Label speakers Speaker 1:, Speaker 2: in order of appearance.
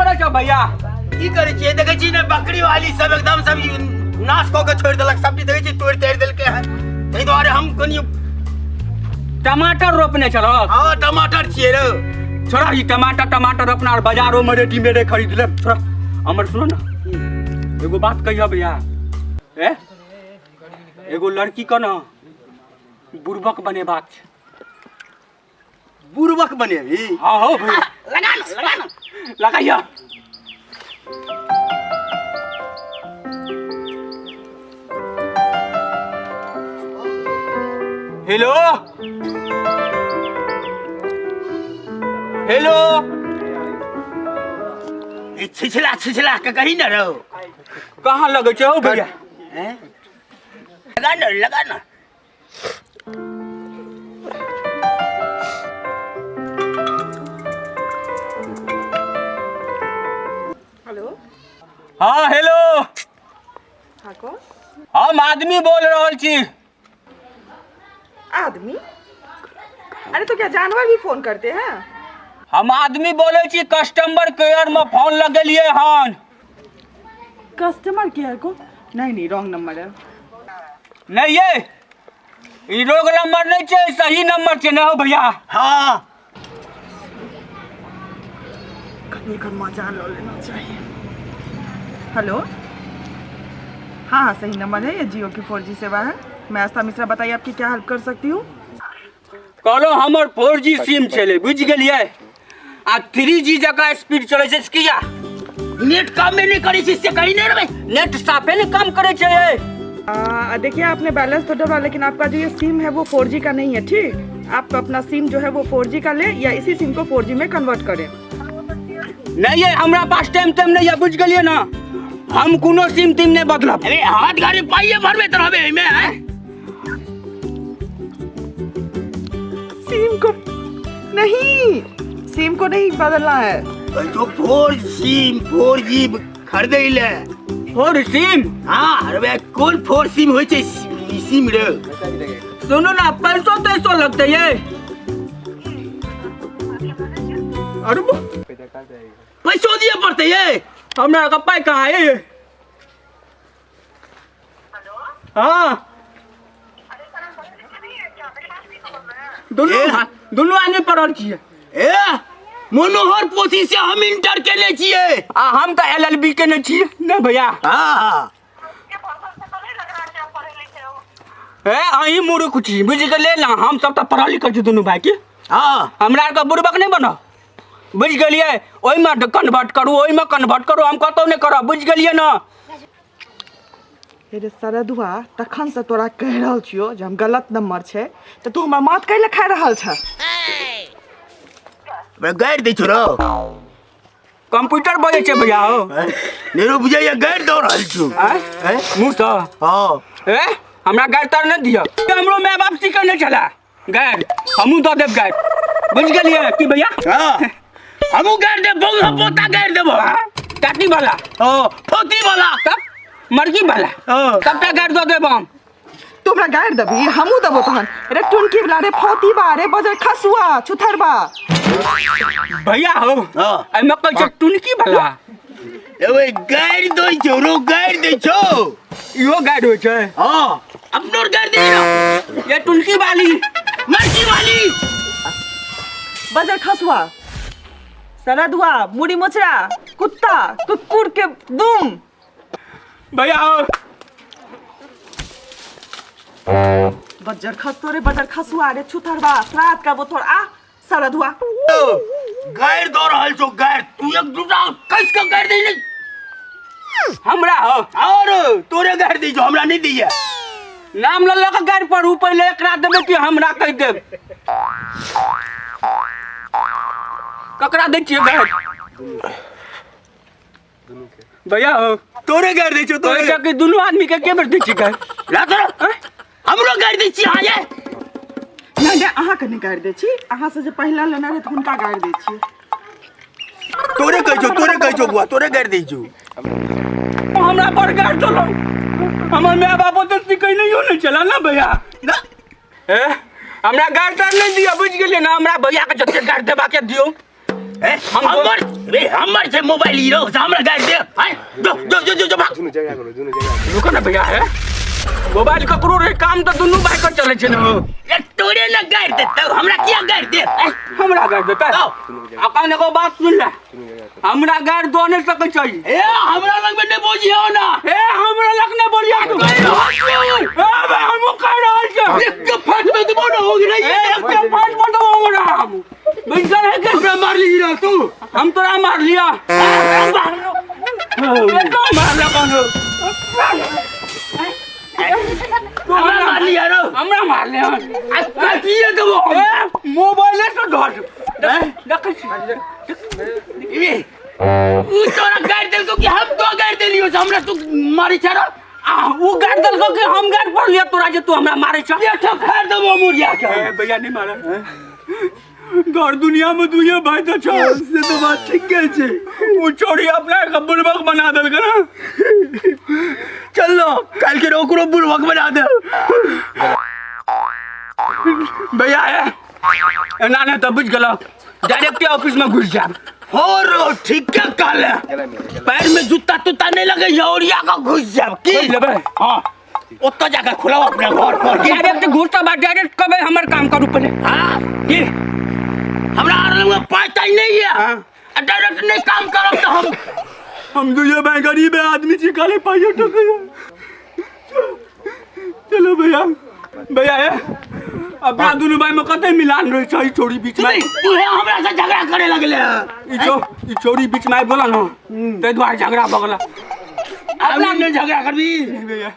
Speaker 1: करे छो भैया?
Speaker 2: की करे छी देखे छी ने बकरी वाली सब एकदम सब नाश क के छोड़ देलक, सब्जी देखे छी तोड़ तोड़ देलके है। तै दुआरे हम कनी
Speaker 1: टमाटर रोपने चलो।
Speaker 2: हां टमाटर छिए रे।
Speaker 1: छोड़ा ई टमाटर अपना बाजारों में रेडीमेड खरीद ले। छोड़ा हमर सुनो ना, एगो बात कहियो भैया, एगो लड़की को ना बुर्बक बनेबाक छै।
Speaker 2: बुर्बक बनेबी?
Speaker 1: हाँ हो भैया।
Speaker 2: लगा ना
Speaker 1: लगाइया। हेलो हेलो,
Speaker 2: छिछला के कहीं न रहो।
Speaker 1: कहाँ लगे छे हो भैया?
Speaker 2: लगा ना।
Speaker 3: हेलो।
Speaker 1: हाँ हेलो।
Speaker 3: हाँ कौन?
Speaker 1: हम आदमी बोल रहल छी।
Speaker 3: आदमी? अरे तो क्या जानवर भी फोन करते हैं?
Speaker 1: हम आदमी बोले छी, कस्टमर केयर में फोन लगेलिए हन।
Speaker 3: कस्टमर केयर को? नहीं रॉन्ग नंबर है।
Speaker 1: नहीं ये रोग नंबर नहीं छे, सही नंबर छे ना हो भैया।
Speaker 2: हाँ
Speaker 3: कहीं का मजा लो लेना चाहिए। हेलो। हाँ सही नंबर है, ये जियो की 4G सेवा है। मैं आस्था मिश्रा, बताइए आपकी क्या हेल्प कर सकती हूँ?
Speaker 1: कहलो हमर 4G सिम चले, बुझ गेलिए। आ 3G जगह स्पीड चले छे किया?
Speaker 2: नेट काम में नहीं करी इससे कहीं नहीं रे।
Speaker 1: नेट साफे नहीं काम करे छे।
Speaker 3: देखिए आपने बैलेंस तो डलवा, लेकिन आपका जो ये सिम है वो 4G का नहीं है, ठीक? आप अपना सिम जो है वो 4G का ले या इसी सिम को 4G में कन्वर्ट करें।
Speaker 1: नहीं है हमरा पास टाइम नहीं है, बुझ गेलिए ना। हम कोनो सिम नहीं बदलब।
Speaker 2: अरे हाथ गाड़ी पाइए भरबे तो रहबे में है।
Speaker 3: सिम को नहीं, सिम को नहीं बदलना है।
Speaker 2: जो 4G खरीदे ले।
Speaker 1: 4 सिम?
Speaker 2: हाँ अरे कौन 4 सिम होय छे सिम रे।
Speaker 1: सुनो ना, पैसों तैसो लगते ये। अरे
Speaker 2: पैसों दिए पड़ते ये।
Speaker 1: हमरा का पाई कहाँ है ये? हाँ दोनों आने पड़ल छिए।
Speaker 2: मनोहर पोथी से हम इंटर केले छिए।
Speaker 1: हम तो LLB केने छिए ना भैया।
Speaker 2: हाँ
Speaker 1: अही मूर्ख छी, बुझ गेले ना। हम सब तो पढ़ल लिखल छी दोनों भाई की।
Speaker 2: हाँ
Speaker 1: हमरा का बुड़बक नहीं बनो, बुझ गेलिए। ओई में कन्वर्ट करू, ओई में कन्वर्ट करू, हम कतो नहीं करब, बुझ गेलिए ना।
Speaker 3: रे सरदुआ, तखन से तोरा कह रहल छियो जे हम गलत नंबर छे, तो तू हमर माथ कैले खा रहल छ?
Speaker 2: मैं गाइड दै छोरो।
Speaker 1: कंप्यूटर बजे छे भैया हो।
Speaker 2: नेरो बुझाय गाइड दो रहल छु।
Speaker 1: मुंह से?
Speaker 2: हां
Speaker 1: हमरा गाइड तर न दियो। हमरो माय बाप सिखा नहीं चला गाइड, हमू दो देब गाइड, बुझ गेलिए की भैया?
Speaker 2: हां हमू गाइड दे, बहु पोता गाइड देबो।
Speaker 1: टाटी वाला?
Speaker 2: फोती वाला,
Speaker 1: तब मर्गी वाला? सबटा गाइड दो देब हम।
Speaker 3: तुमरा गाइड दबी, हमू दबो तहन। रे टुनकी वाला, रे फोती बा, रे बजर खसुआ, छुथरबा।
Speaker 1: भैया हो आई में कह टुनकी वाला।
Speaker 2: एवे गाइड दो छोरो, गाइड दे छो।
Speaker 1: यो गाइड हो छे?
Speaker 2: हां अपनो गाइड दे ना।
Speaker 1: ये टुनकी वाली,
Speaker 2: मर्गी वाली,
Speaker 3: बजर खसुआ, सरदुआ, मुड़ी मोचरा, कुत्ता, कुकुर के दुम।
Speaker 1: भैया हो
Speaker 3: बजर खसतो रे, बजर खसुआ, रे छुथरबा, श्राद्ध का बोतल आ सरदुआ।
Speaker 2: गाइड दो रहल छो गाइड। तू एक दूटा कैस के गाइड दे नहीं
Speaker 1: हमरा हो।
Speaker 2: और तोरे गाइड दी जो हमरा नहीं दिया।
Speaker 1: नाम ल लगा गाइड पर ऊ पहले एकरा देबे कि हमरा कह देब? ककरा दे छिए गाइड? भैया हो
Speaker 2: तोरे गाइड दे छो। तोरे
Speaker 1: तो कि दोनों आदमी के के बेर दे छी गाइड?
Speaker 2: ला तो हमरो गाइड दे छी। हां ये
Speaker 3: नहीं अहाँ के नहीं गाइड दे छी, अहाँ से जे पहला लेना रहे तो हुनका गाइड दे छी।
Speaker 2: तोरे कह छो बुआ, तोरे गाइड दे छो।
Speaker 1: हमरा पर गाइड चलो, हमर माय बाप तो सिखै नहीं हो नहीं चला ना भैया
Speaker 2: ना।
Speaker 1: हमरा गाइड तर नहीं दियो, बुझ गेलिए ना। हमरा भैया के जते गाइड देबा के दियो।
Speaker 2: हमर से मोबाइल हीरो हमरा गाड़ी दे जो भाग
Speaker 1: रुको ना भैया है मोबाइल ककरो रे काम तो दोनों भाई कर चले छे ना
Speaker 2: ये तोरे ना गाड़ी दे तो हमरा क्या गाड़ी दे
Speaker 1: हमरा गाड़ देता अपन एगो बात सुन ले हमरा गाड़ दो नहीं सके चाहिए
Speaker 2: ए हमरा लग में नहीं बोझियो ना
Speaker 1: ए हमरा लग नहीं बोलिया तू ए हम कह रहल छे
Speaker 2: एक फट में तो हो गई
Speaker 1: एक पांच मिनट हो रहा हम बिल्कुल है कि हमरा मार ली ना तू हम तोरा मार लिया तो मार ला कौन
Speaker 2: हमरा मार लिया रो
Speaker 1: हमरा मार लिया
Speaker 2: आ किए तो
Speaker 1: मोबाइल से धर देख
Speaker 2: ये उ तोरा गाड़ी देल को कि हम तो गाड़ी देलियो हमरा तू मारी छरा
Speaker 1: वो गाड़ दल को कि हम गाड़ पड़ लिया तोरा जे तू हमरा मारे छ
Speaker 2: ये तो फेर दबो मुरिया के
Speaker 1: भैया नहीं मारा घर दुनिया में दुनिया भाई तो छ से तो बात ठीक है छे वो छोड़ी अपना बुड़बक बना दल के ना
Speaker 2: चल लो कल के रोकरो बुड़बक बना दे
Speaker 1: भैया है ना ना तब बुझ गलो डायरेक्ट ऑफिस में घुस जा
Speaker 2: हो रो ठीक है काले पैर में जूता तूता नहीं लगे यौरिया का घुस जा की
Speaker 1: लेबे
Speaker 2: हां ओतो जाकर खुलाओ अपने घर पर
Speaker 1: डायरेक्ट घुसता बा डायरेक्ट कबे हमर काम करू पहले
Speaker 2: हां ये हमरा आर में पता ही नहीं है डायरेक्ट नहीं काम करब तो
Speaker 1: हम दुनिया में गरीब आदमी जी काले पाइयो टक चलो भैया भैया है अपना दोनों भाई में कते मिलान रहे छै छोरी बीच में
Speaker 2: तू है हमरा से झगड़ा करे लगले
Speaker 1: ई छोरी बीच में बोला ना ते द्वारा झगड़ा बगला
Speaker 2: अपना ने झगड़ा करबी
Speaker 1: भैया